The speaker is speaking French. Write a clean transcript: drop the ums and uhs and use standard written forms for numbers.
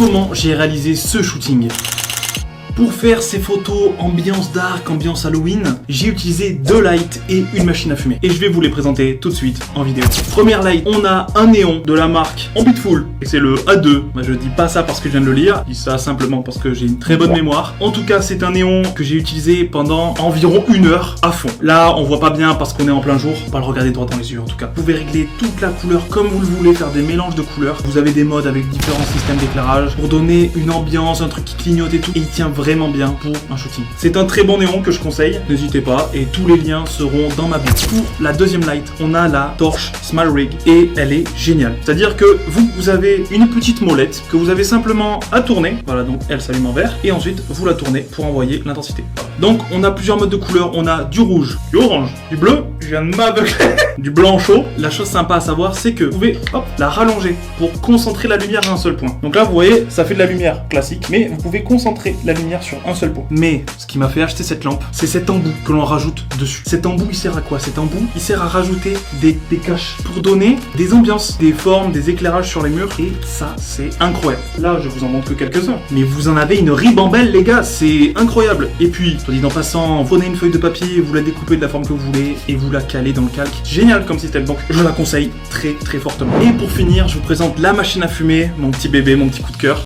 comment j'ai réalisé ce shooting. Pour faire ces photos ambiance dark, ambiance Halloween, j'ai utilisé 2 lights et une machine à fumer. Et je vais vous les présenter tout de suite en vidéo. Première light, on a un néon de la marque Ambitful. Et c'est le A2. Bah, je dis pas ça parce que je viens de le lire, je dis ça simplement parce que j'ai une très bonne mémoire. En tout cas, c'est un néon que j'ai utilisé pendant environ 1 heure à fond. Là, on voit pas bien parce qu'on est en plein jour. Pas le regarder droit dans les yeux en tout cas. Vous pouvez régler toute la couleur comme vous le voulez, faire des mélanges de couleurs. Vous avez des modes avec différents systèmes d'éclairage pour donner une ambiance, un truc qui clignote et tout. Et il tient vraiment bien pour un shooting. C'est un très bon néon que je conseille, n'hésitez pas, et tous les liens seront dans ma bio. Pour la deuxième light, on a la torche Small Rig et elle est géniale. C'est-à-dire que vous avez une petite molette que vous avez simplement à tourner, voilà, donc elle s'allume en vert, et ensuite vous la tournez pour envoyer l'intensité. Voilà. Donc on a plusieurs modes de couleurs, on a du rouge, du orange, du bleu, je viens de m'aveugler, du blanc chaud. La chose sympa à savoir, c'est que vous pouvez la rallonger pour concentrer la lumière à un seul point. Donc là vous voyez, ça fait de la lumière classique, mais vous pouvez concentrer la lumière sur un seul point. Mais ce qui m'a fait acheter cette lampe, c'est cet embout que l'on rajoute dessus. Cet embout, il sert à quoi? Cet embout, il sert à rajouter des caches pour donner des ambiances, des formes, des éclairages sur les murs. Et ça, c'est incroyable. Là, je vous en montre que quelques-uns. Mais vous en avez une ribambelle, les gars. C'est incroyable. Et puis, soit dit en passant, prenez une feuille de papier, vous la découpez de la forme que vous voulez et vous la calez dans le calque. Génial comme système. Donc, je la conseille très, très fortement. Et pour finir, je vous présente la machine à fumer, mon petit bébé, mon petit coup de cœur.